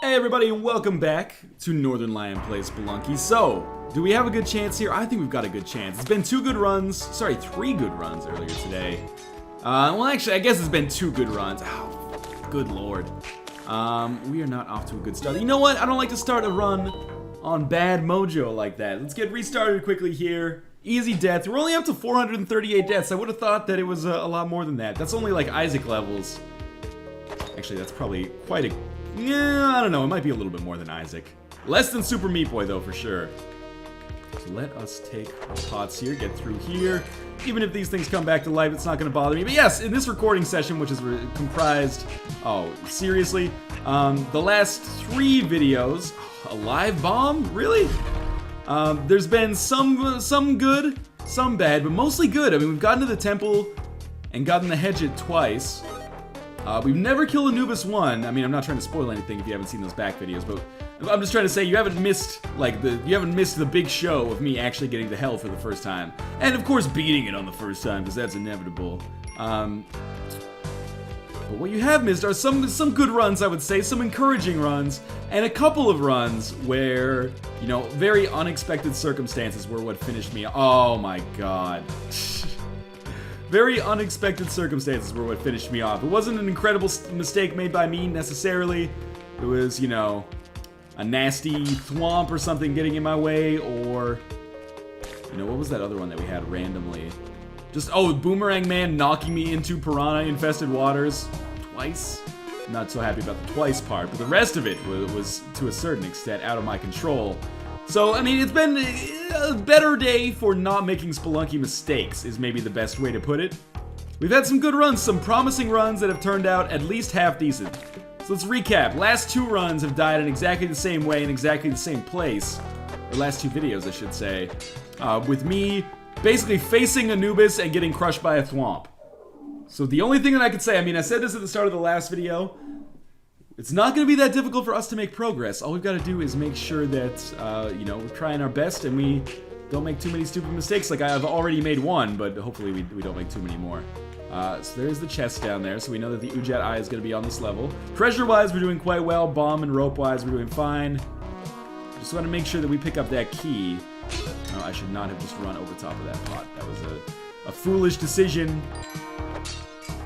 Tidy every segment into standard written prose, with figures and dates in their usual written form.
Hey everybody, and welcome back to Northernlion plays Spelunky. So, do we have a good chance here? I think we've got a good chance. It's been 3 good runs earlier today. Well actually, I guess it's been 2 good runs. Oh, good lord. We are not off to a good start. You know what? I don't like to start a run on bad mojo like that. Let's get restarted quickly here. Easy death. We're only up to 438 deaths. I would have thought that it was a lot more than that. That's only like Isaac levels. Actually, that's probably quite a... Yeah, I don't know. It might be a little bit more than Isaac. Less than Super Meat Boy, though, for sure. So let us take our pots here, get through here. Even if these things come back to life, it's not going to bother me. But yes, in this recording session, which is comprised... Oh, seriously? The last 3 videos... A live bomb? Really? There's been some good, some bad, but mostly good. I mean, we've gotten to the temple and gotten the hedge it twice. We've never killed Anubis 1. I mean, I'm not trying to spoil anything if you haven't seen those back videos, but I'm just trying to say you haven't missed the big show of me actually getting to hell for the first time, and of course beating it on the first time because that's inevitable. But what you have missed are some good runs, I would say, some encouraging runs, and a couple of runs where, you know, very unexpected circumstances were what finished me. Oh my god. Very unexpected circumstances were what finished me off. It wasn't an incredible mistake made by me, necessarily. It was, you know, a nasty thwomp or something getting in my way, or... You know, what was that other one that we had randomly? Just, oh, Boomerang Man knocking me into piranha-infested waters twice. I'm not so happy about the twice part, but the rest of it was to a certain extent, out of my control. So, I mean, it's been a better day for not making Spelunky mistakes, is maybe the best way to put it. We've had some good runs, some promising runs that have turned out at least half decent. So let's recap. Last 2 runs have died in exactly the same way in exactly the same place. Or last 2 videos, I should say. With me basically facing Anubis and getting crushed by a thwomp. So the only thing that I could say, I mean, I said this at the start of the last video, it's not going to be that difficult for us to make progress. All we've got to do is make sure that, you know, we're trying our best and we don't make too many stupid mistakes. Like, I've already made 1, but hopefully we don't make too many more. So there's the chest down there, so we know that the Ujat Eye is going to be on this level. Treasure-wise, we're doing quite well. Bomb and rope-wise, we're doing fine. Just want to make sure that we pick up that key. No, I should not have just run over top of that pot. That was a foolish decision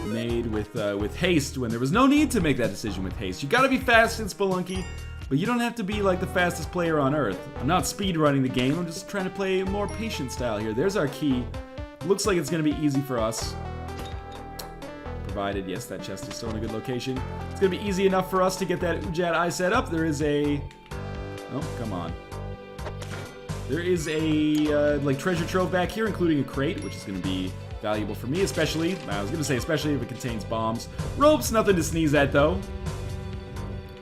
made with haste when there was no need to make that decision with haste. You gotta be fast in Spelunky, but you don't have to be like the fastest player on Earth. I'm not speed running the game, I'm just trying to play a more patient style here. There's our key. Looks like it's gonna be easy for us. Provided, yes, that chest is still in a good location. It's gonna be easy enough for us to get that Ujat Eye set up. There is a... Oh, come on. There is a, like, treasure trove back here, including a crate, which is gonna be valuable for me, especially, I was gonna say especially if it contains bombs. Ropes, nothing to sneeze at though.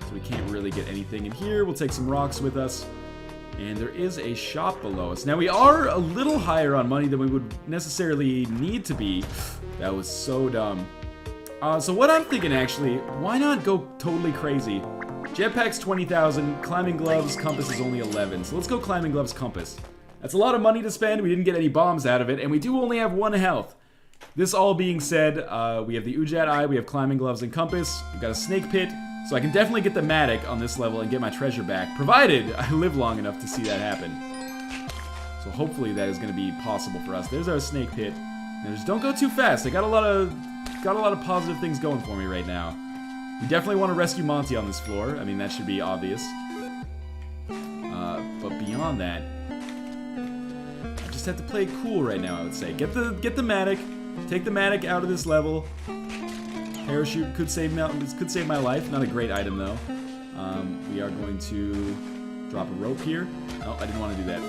So we can't really get anything in here. We'll take some rocks with us. And there is a shop below us. Now we are a little higher on money than we would necessarily need to be. That was so dumb. So what I'm thinking actually, why not go totally crazy? Jetpack's 20,000, climbing gloves, compass is only 11. So let's go climbing gloves, compass. That's a lot of money to spend, we didn't get any bombs out of it, and we do only have 1 health. This all being said, we have the Ujat Eye, we have climbing gloves and compass, we've got a snake pit, so I can definitely get the Matic on this level and get my treasure back, provided I live long enough to see that happen. So hopefully that is going to be possible for us. There's our snake pit. Now just don't go too fast, I got a lot of positive things going for me right now. We definitely want to rescue Monty on this floor, I mean that should be obvious. But beyond that, have to play cool right now, I would say. Get the Matic, take the Matic out of this level. Parachute could save my life. Not a great item though. We are going to drop a rope here. No, I didn't want to do that.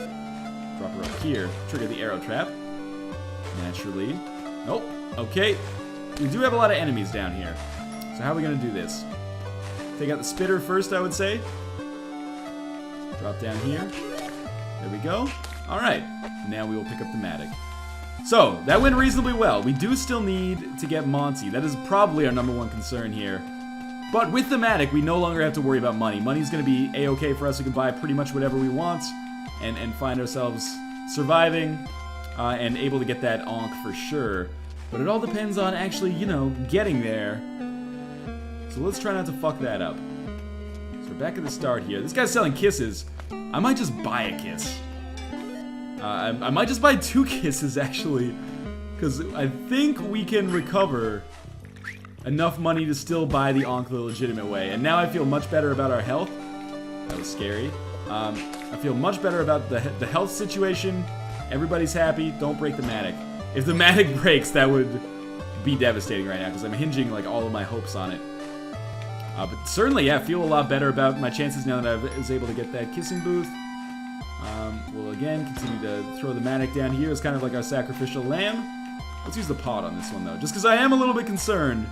Drop a rope here. Trigger the arrow trap. Naturally. Nope. Okay. We do have a lot of enemies down here. So how are we gonna do this? Take out the spitter first, I would say. Drop down here. There we go. Alright, now we will pick up the Matic. So, that went reasonably well. We do still need to get Monty. That is probably our #1 concern here. But with the Matic, we no longer have to worry about money. Money's going to be a-okay for us. We can buy pretty much whatever we want and find ourselves surviving and able to get that Ankh for sure. But it all depends on actually, you know, getting there. So let's try not to fuck that up. So we're back at the start here. This guy's selling kisses. I might just buy a kiss. I might just buy 2 kisses, actually. Because I think we can recover enough money to still buy the Ankh the legitimate way. And now I feel much better about our health. That was scary. I feel much better about the health situation. Everybody's happy. Don't break the Matic. If the Matic breaks, that would be devastating right now because I'm hinging like all of my hopes on it. But certainly, yeah, I feel a lot better about my chances now that I was able to get that kissing booth. We'll again continue to throw the Matic down here as kind of like our sacrificial lamb. Let's use the pod on this one though, just because I am a little bit concerned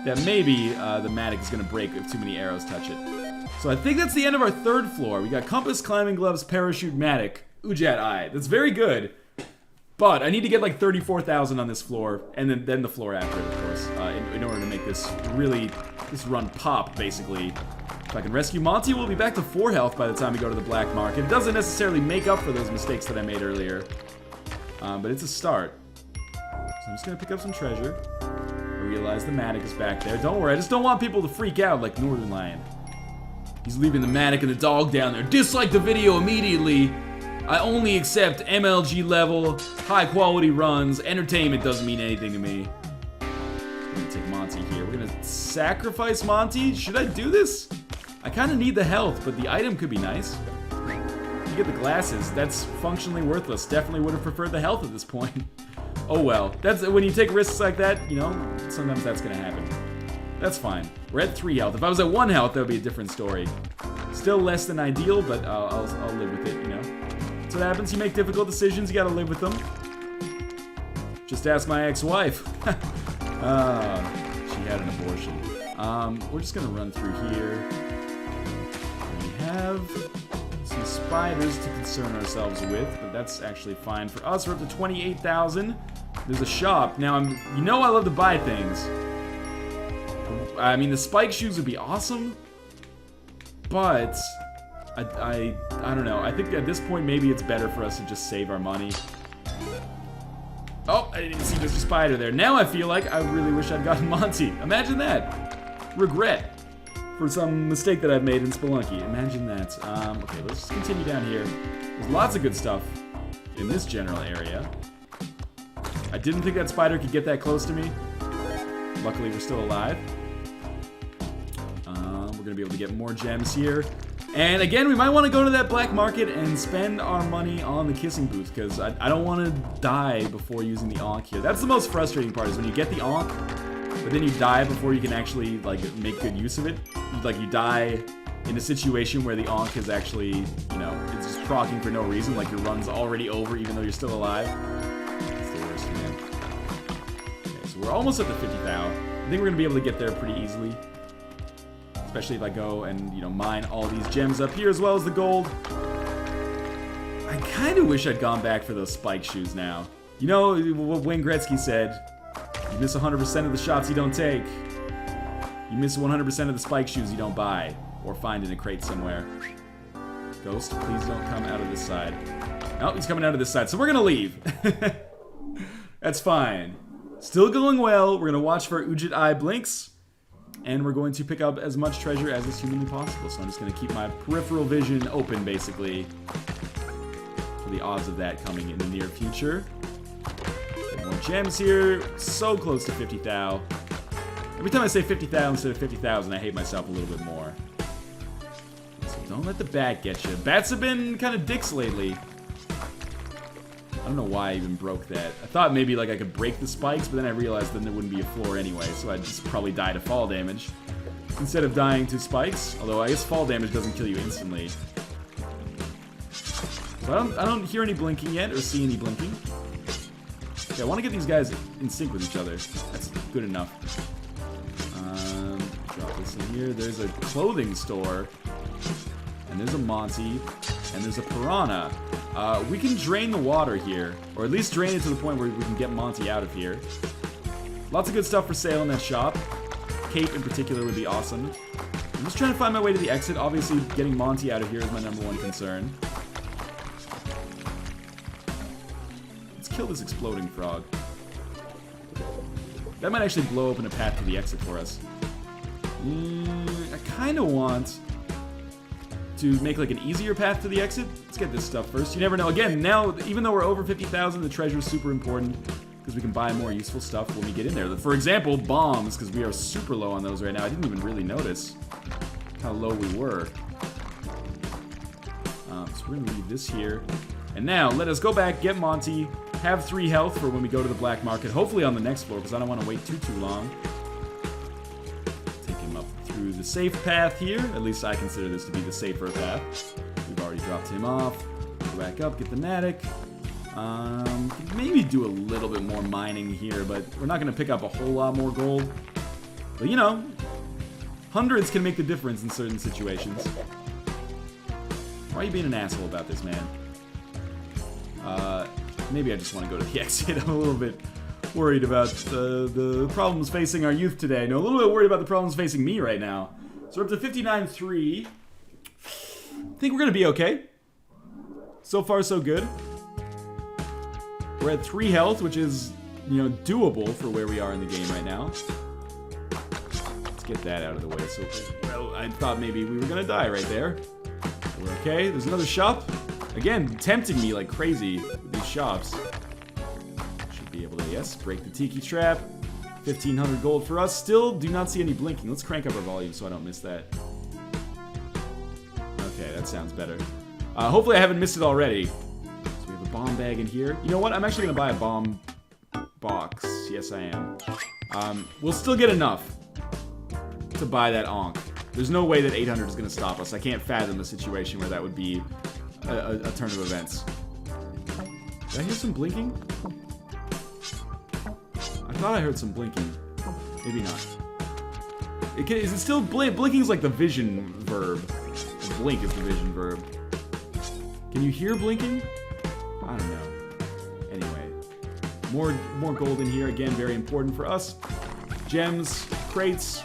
that maybe the Matic is going to break if too many arrows touch it. So I think that's the end of our 3rd floor. We got compass, climbing gloves, parachute, Matic, IHaveNoIdeWhatImDoing. That's very good. But I need to get like 34,000 on this floor, and then the floor after it, of course, in order to make this run pop, basically. If I can rescue Monty, we'll be back to 4 health by the time we go to the black market. It doesn't necessarily make up for those mistakes that I made earlier, but it's a start. So I'm just gonna pick up some treasure. I realize the Matic is back there. Don't worry, I just don't want people to freak out like Northernlion. He's leaving the Matic and the dog down there. Dislike the video immediately. I only accept MLG level, high quality runs. Entertainment doesn't mean anything to me. I'm gonna take Monty here. We're gonna sacrifice Monty. Should I do this? I kind of need the health, but the item could be nice. You get the glasses. That's functionally worthless. Definitely would have preferred the health at this point. Oh well. That's when you take risks like that, you know, sometimes that's gonna happen. That's fine. We're at 3 health. If I was at 1 health, that would be a different story. Still less than ideal, but I'll live with it, you know. That's what happens. You make difficult decisions, you gotta live with them. Just ask my ex-wife. She had an abortion. We're just gonna run through here. We have some spiders to concern ourselves with, but that's actually fine for us. We're up to 28,000. There's a shop. Now, you know I love to buy things. I mean, the spike shoes would be awesome, but I don't know. I think at this point, maybe it's better for us to just save our money. Oh, I didn't see there's a spider there. Now I feel like I really wish I'd gotten Monty. Imagine that. Regret for some mistake that I've made in Spelunky. Imagine that. Okay, let's just continue down here. There's lots of good stuff in this general area. I didn't think that spider could get that close to me. Luckily, we're still alive. We're gonna be able to get more gems here. And again, we might want to go to that black market and spend our money on the kissing booth, because I don't want to die before using the Ankh here. That's the most frustrating part, is when you get the Ankh, but then you die before you can actually, like, make good use of it. Like, you die in a situation where the Ankh is actually, you know, it's just proccing for no reason, like your run's already over even though you're still alive. That's the worst, man. Okay, so we're almost at the 50,000. I think we're going to be able to get there pretty easily. Especially if I go and, you know, mine all these gems up here as well as the gold. I kind of wish I'd gone back for those spike shoes now. You know what Wayne Gretzky said, you miss 100% of the shots you don't take. You miss 100% of the spike shoes you don't buy or find in a crate somewhere. Ghost, please don't come out of this side. Oh, he's coming out of this side, so we're gonna leave. That's fine. Still going well. We're gonna watch for IHaveNoIdeWhatImDoing blinks. And we're going to pick up as much treasure as is humanly possible. So I'm just going to keep my peripheral vision open, basically, for the odds of that coming in the near future. More gems here. So close to 50,000. Every time I say 50,000 instead of 50,000, I hate myself a little bit more. So don't let the bat get you. Bats have been kind of dicks lately. I don't know why I even broke that. I thought maybe like I could break the spikes, but then I realized then there wouldn't be a floor anyway, so I'd just probably die to fall damage instead of dying to spikes. Although I guess fall damage doesn't kill you instantly. So I don't hear any blinking yet or see any blinking. Okay, I want to get these guys in sync with each other. That's good enough. Drop this in here. There's a clothing store, and there's a Monty, and there's a piranha. We can drain the water here, or at least drain it to the point where we can get Monty out of here. Lots of good stuff for sale in that shop. Cape in particular would be awesome. I'm just trying to find my way to the exit. Obviously, getting Monty out of here is my #1 concern. Let's kill this exploding frog. That might actually blow open a path to the exit for us. I kind of want to make like an easier path to the exit. Let's get this stuff first. You never know. Again, now, even though we're over 50,000, the treasure is super important because we can buy more useful stuff when we get in there. For example, bombs, because we are super low on those right now. I didn't even really notice how low we were. So we're going to leave this here. And now, let us go back, get Monty, have 3 health for when we go to the black market. Hopefully on the next floor, because I don't want to wait too long. Take him up through the safe path here. At least I consider this to be the safer path. We've already dropped him off. Go back up, get the Matic. Maybe do a little bit more mining here, but we're not going to pick up a whole lot more gold. But you know, hundreds can make the difference in certain situations. Why are you being an asshole about this, man? Maybe I just want to go to the exit. I'm a little bit worried about the problems facing our youth today. No, a little bit worried about the problems facing me right now. So we're up to 59.3. I think we're going to be okay. So far, so good. We're at 3 health, which is, you know, doable for where we are in the game right now. Let's get that out of the way. So, well, I thought maybe we were going to die right there. We're okay. There's another shop. Again, tempting me like crazy with these shops. Should be able to, yes, break the tiki trap. 1,500 gold for us. Still do not see any blinking. Let's crank up our volume so I don't miss that. Okay, that sounds better. Hopefully I haven't missed it already. So we have a bomb bag in here. You know what? I'm actually going to buy a bomb box. Yes, I am. We'll still get enough to buy that Ankh. There's no way that 800 is going to stop us. I can't fathom a situation where that would be a turn of events. Did I hear some blinking? I thought I heard some blinking. Maybe not. Is it still blinking is like the vision verb. Blink is the vision verb. Can you hear blinking? I don't know. Anyway. More gold in here. Again, very important for us. Gems, crates,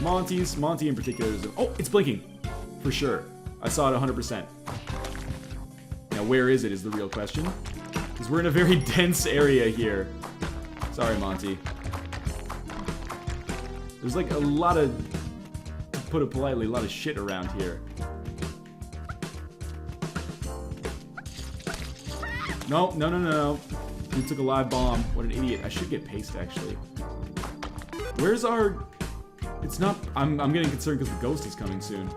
Monty's. Monty in particular is... Oh, it's blinking. For sure. I saw it 100%. Now, where is it is the real question. Because we're in a very dense area here. Sorry, Monty. There's like a lot of, to put it politely, a lot of shit around here. No, no, no, no, no. He took a live bomb. What an idiot. I should get paste, actually. Where's our... It's not... I'm getting concerned because the ghost is coming soon.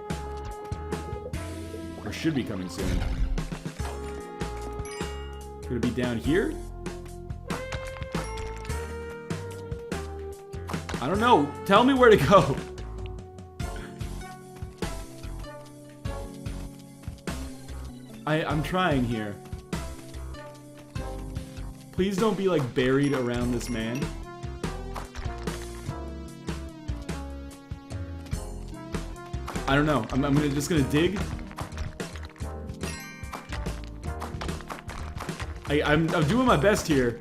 Or should be coming soon. Could it be down here? I don't know. Tell me where to go. I'm trying here. Please don't be like buried around this man. I don't know. I'm just gonna dig. I'm doing my best here.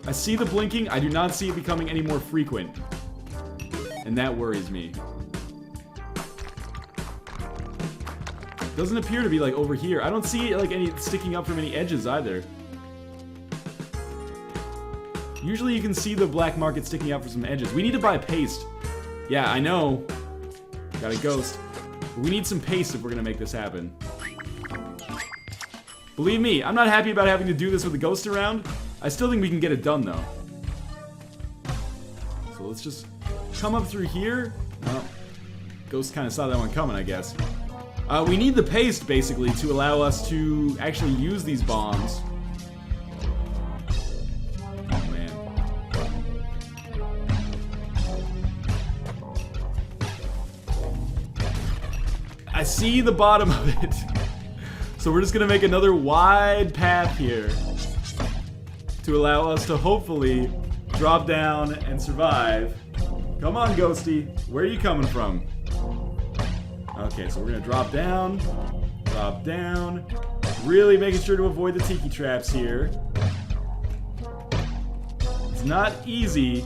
I see the blinking. I do not see it becoming any more frequent. And that worries me. Doesn't appear to be like over here. I don't see like any sticking up from any edges either. Usually you can see the black market sticking out from some edges. We need to buy paste. Yeah, I know. Got a ghost. But we need some paste if we're gonna make this happen. Believe me, I'm not happy about having to do this with a ghost around. I still think we can get it done, though. So let's just come up through here. Oh, ghost kind of saw that one coming, I guess. We need the paste, basically, to allow us to actually use these bombs. Oh, man. I see the bottom of it. So we're just gonna make another wide path here to allow us to hopefully drop down and survive. Come on, Ghosty. Where are you coming from? Okay, so we're gonna drop down, really making sure to avoid the tiki traps here. It's not easy,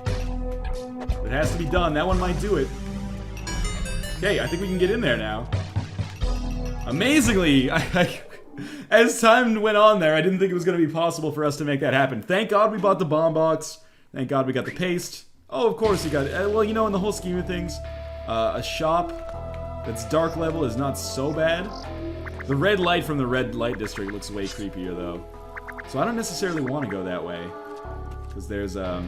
but it has to be done. That one might do it. Okay, I think we can get in there now. Amazingly, as time went on there, I didn't think it was going to be possible for us to make that happen. Thank God we bought the bomb box. Thank God we got the paste. Oh, of course you got it. Well, you know, in the whole scheme of things, a shop that's dark level is not so bad. The red light from the red light district looks way creepier though. So I don't necessarily want to go that way. Because there's a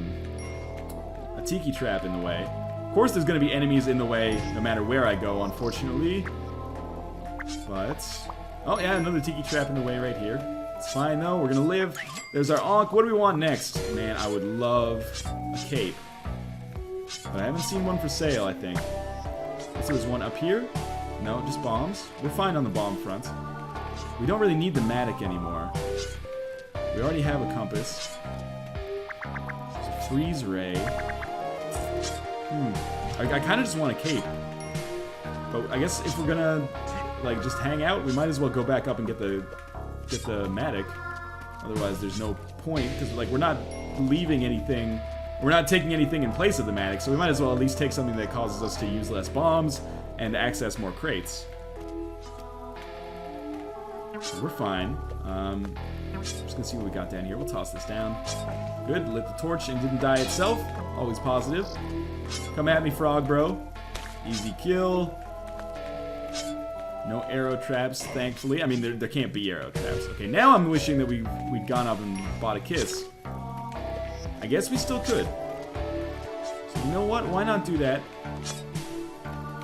tiki trap in the way. Of course there's going to be enemies in the way no matter where I go, unfortunately. But... oh yeah, another tiki trap in the way right here. It's fine though, we're going to live. There's our Ankh. What do we want next? Man, I would love a cape. But I haven't seen one for sale, I think. So there's one up here. No, just bombs. We're fine on the bomb front. We don't really need the Matic anymore. We already have a compass. There's a freeze ray. I kind of just want a cape. But I guess if we're gonna like just hang out, we might as well go back up and get the Matic. Otherwise, there's no point because like we're not leaving anything. We're not taking anything in place of the Matic, so we might as well at least take something that causes us to use less bombs and access more crates. So we're fine. Just gonna see what we got down here. We'll toss this down. Good, lit the torch and didn't die itself. Always positive. Come at me, frog bro. Easy kill. No arrow traps, thankfully. I mean, there can't be arrow traps. Okay, now I'm wishing that we'd gone up and bought a kiss. I guess we still could. So you know what? Why not do that?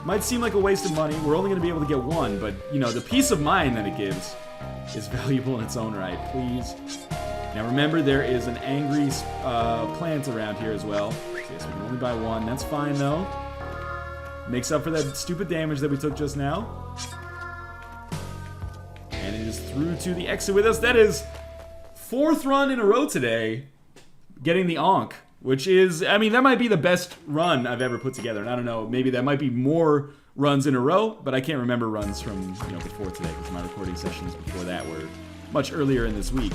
Might seem like a waste of money. We're only going to be able to get one, but, you know, the peace of mind that it gives is valuable in its own right. Please. Now remember, there is an angry plant around here as well. So yes, we can only buy one. That's fine, though. Makes up for that stupid damage that we took just now. And it is through to the exit with us. That is 4th run in a row today. Getting the Ankh, which is, I mean, that might be the best run I've ever put together. And I don't know, maybe that might be more runs in a row, but I can't remember runs from, you know, before today, because my recording sessions before that were much earlier in this week.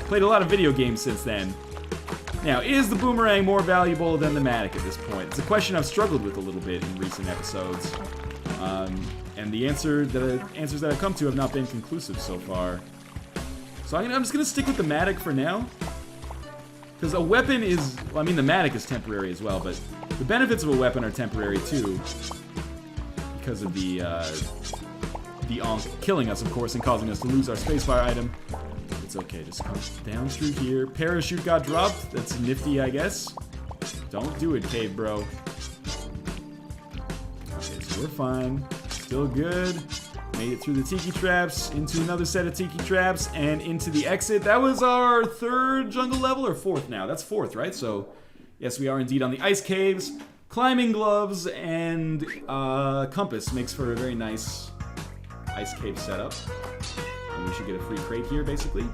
Played a lot of video games since then. Now, is the boomerang more valuable than the Matic at this point? It's a question I've struggled with a little bit in recent episodes. And the answers that I've come to have not been conclusive so far. So I'm just going to stick with the Matic for now. Because a weapon is, well, I mean, the Matic is temporary as well, but the benefits of a weapon are temporary too. Because of the Ankh killing us, of course, and causing us to lose our spacebar item. It's okay, just come down through here. Parachute got dropped. That's nifty, I guess. Don't do it, cave bro. Okay, so we're fine. Still good. Made it through the tiki traps, into another set of tiki traps, and into the exit. That was our 3rd jungle level, or 4th now? That's 4th, right? So, yes, we are indeed on the ice caves. Climbing gloves and compass makes for a very nice ice cave setup. And we should get a free crate here, basically.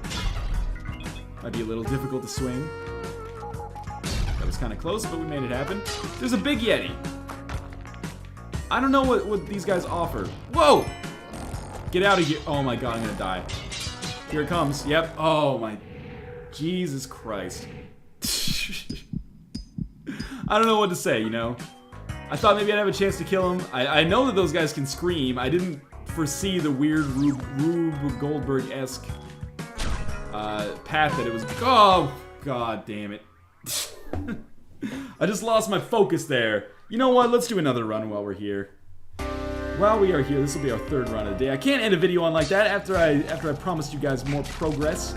Might be a little difficult to swing. That was kind of close, but we made it happen. There's a big Yeti. I don't know what these guys offer. Whoa! Get out of here. Oh my god, I'm gonna die. Here it comes. Yep. Oh my... Jesus Christ. I don't know what to say, you know? I thought maybe I'd have a chance to kill him. I know that those guys can scream. I didn't foresee the weird Rube Goldberg-esque path that it was... Oh, god damn it. I just lost my focus there. You know what? Let's do another run while we're here. While we are here, this will be our 3rd run of the day. I can't end a video on like that after I promised you guys more progress.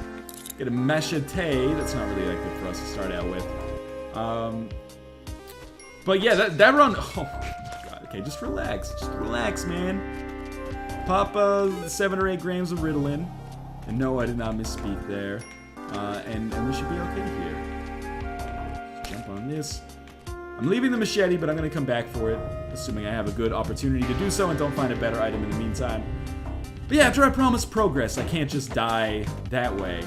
Get a machete. That's not really that good for us to start out with. But yeah, that run. Oh my god. Okay, just relax. Just relax, man. Pop 7 or 8 grams of Ritalin. And no, I did not misspeak there. And we should be okay here. Just jump on this. I'm leaving the machete, but I'm going to come back for it, assuming I have a good opportunity to do so and don't find a better item in the meantime. But yeah, after I promised progress, I can't just die that way.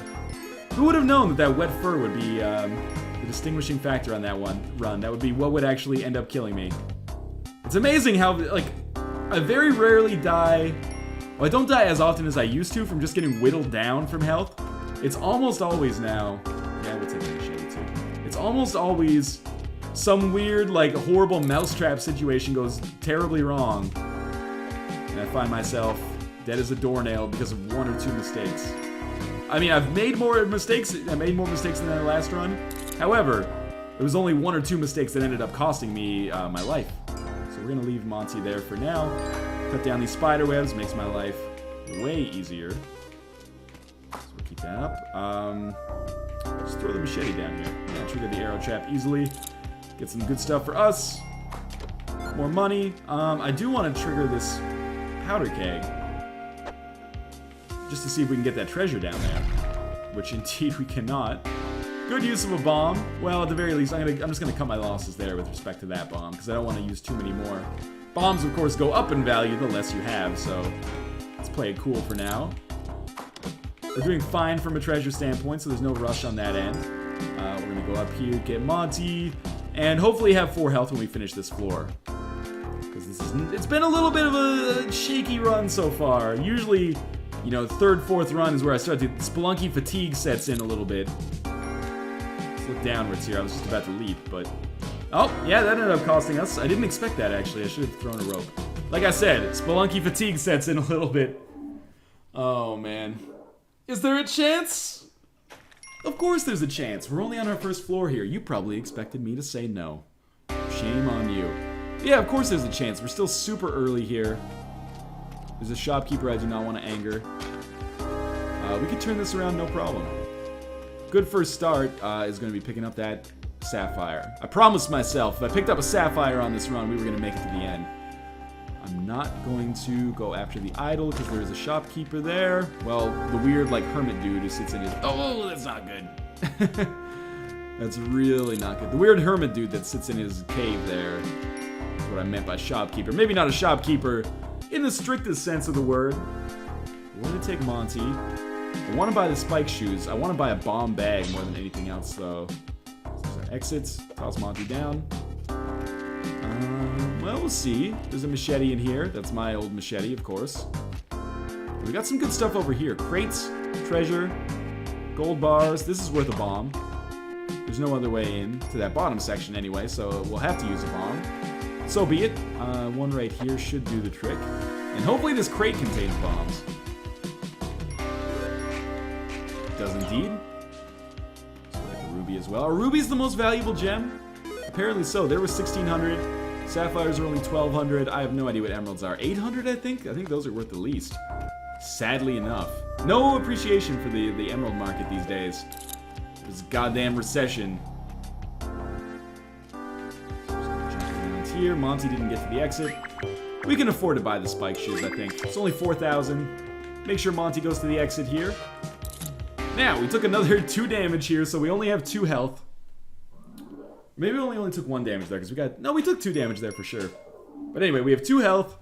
Who would have known that wet fur would be the distinguishing factor on that run? That would be what would actually end up killing me. It's amazing how, like, I very rarely die... Well, I don't die as often as I used to from just getting whittled down from health. It's almost always now... Yeah, we'll take the machete too. It's almost always... some weird, like, horrible mousetrap situation goes terribly wrong. And I find myself dead as a doornail because of 1 or 2 mistakes. I mean, I've made more mistakes. I made more mistakes than the last run. However, it was only 1 or 2 mistakes that ended up costing me my life. So we're going to leave Monty there for now. Cut down these spider webs, makes my life way easier. So we'll keep that up. Just throw the machete down here. Yeah, trigger the arrow trap easily. Get some good stuff for us. More money. I do want to trigger this powder keg. Just to see if we can get that treasure down there. Which indeed we cannot. Good use of a bomb. Well, at the very least, I'm just gonna cut my losses there with respect to that bomb, because I don't want to use too many more. Bombs, of course, go up in value the less you have, so let's play it cool for now. We're doing fine from a treasure standpoint, so there's no rush on that end. We're gonna go up here, get Monty, and hopefully have 4 health when we finish this floor. Because it's been a little bit of a shaky run so far. Usually, you know, 3rd, 4th run is where I start to... Spelunky fatigue sets in a little bit. Let's look downwards here. I was just about to leap, but... Oh, yeah, that ended up costing us. I didn't expect that, actually. I should have thrown a rope. Like I said, Spelunky fatigue sets in a little bit. Oh, man. Is there a chance? Of course there's a chance. We're only on our 1st floor here. You probably expected me to say no. Shame on you. Yeah, of course there's a chance. We're still super early here. There's a shopkeeper I do not want to anger. We could turn this around no problem. Good first start is going to be picking up that sapphire. I promised myself if I picked up a sapphire on this run, we were going to make it to the end. I'm not going to go after the idol because there is a shopkeeper there. Well, the weird, like, hermit dude who sits in his... Oh, that's not good. That's really not good. The weird hermit dude that sits in his cave there is what I meant by shopkeeper. Maybe not a shopkeeper in the strictest sense of the word. We're going to take Monty. I want to buy the spike shoes. I want to buy a bomb bag more than anything else, though. So exits. Toss Monty down. Well, we'll see. There's a machete in here. That's my old machete, of course. We got some good stuff over here. Crates, treasure, gold bars. This is worth a bomb. There's no other way in to that bottom section anyway, so we'll have to use a bomb. So be it. One right here should do the trick. And hopefully this crate contains bombs. It does indeed. So we got the ruby as well. Are rubies the most valuable gem? Apparently so. There was 1,600. Sapphires are only 1,200. I have no idea what emeralds are. 800, I think? I think those are worth the least. Sadly enough. No appreciation for the emerald market these days. This goddamn recession. Just gonna jump around here. Monty didn't get to the exit. We can afford to buy the spike shoes, I think. It's only 4,000. Make sure Monty goes to the exit here. Now, we took another 2 damage here, so we only have 2 health. Maybe we only took 1 damage there, because we got... No, we took 2 damage there for sure. But anyway, we have 2 health.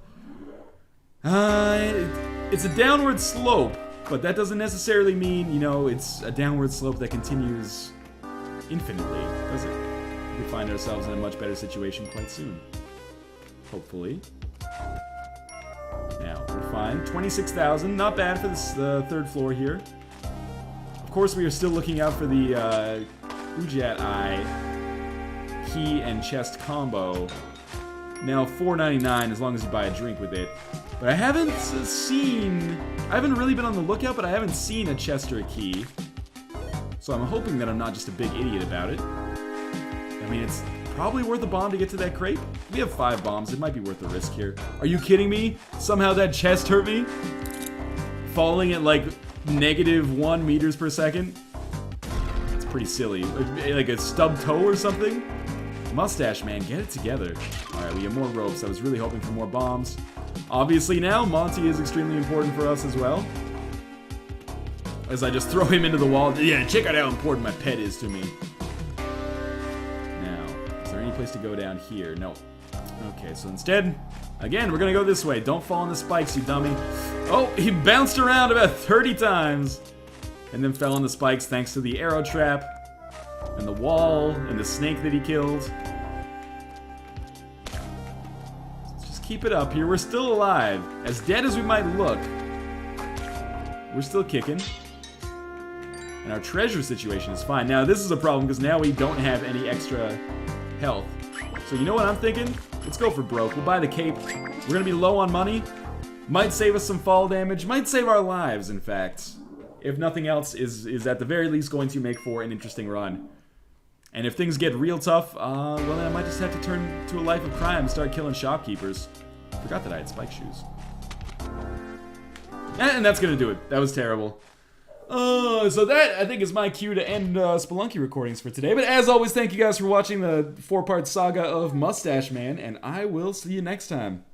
It's a downward slope, but that doesn't necessarily mean, you know, it's a downward slope that continues infinitely, does it? We find ourselves in a much better situation quite soon. Hopefully. Now, we're fine. 26,000, not bad for this 3rd floor here. Of course, we are still looking out for the Ujat Eye key and chest combo. Now, $4.99 as long as you buy a drink with it. But I haven't seen... I haven't really been on the lookout, but I haven't seen a chest or a key. So I'm hoping that I'm not just a big idiot about it. I mean, it's probably worth a bomb to get to that crate. We have 5 bombs. It might be worth the risk here. Are you kidding me? Somehow that chest hurt me? Falling at like -1 meters per second? It's pretty silly. Like a stubbed toe or something? Mustache man, get it together. Alright, we have more ropes. I was really hoping for more bombs. Obviously now, Monty is extremely important for us as well. As I just throw him into the wall. Yeah, check out how important my pet is to me. Now, is there any place to go down here? No. Okay, so instead, again, we're gonna go this way. Don't fall on the spikes, you dummy. Oh, he bounced around about 30 times. And then fell on the spikes thanks to the arrow trap. And the wall, and the snake that he killed. Let's just keep it up here. We're still alive. As dead as we might look, we're still kicking. And our treasure situation is fine. Now, this is a problem, because now we don't have any extra health. So you know what I'm thinking? Let's go for broke. We'll buy the cape. We're gonna be low on money. Might save us some fall damage. Might save our lives, in fact. If nothing else, is at the very least going to make for an interesting run. And if things get real tough, well then I might just have to turn to a life of crime and start killing shopkeepers. Forgot that I had spike shoes. And that's gonna do it. That was terrible. So that, I think, is my cue to end Spelunky recordings for today. But as always, thank you guys for watching the 4-part saga of Mustache Man, and I will see you next time.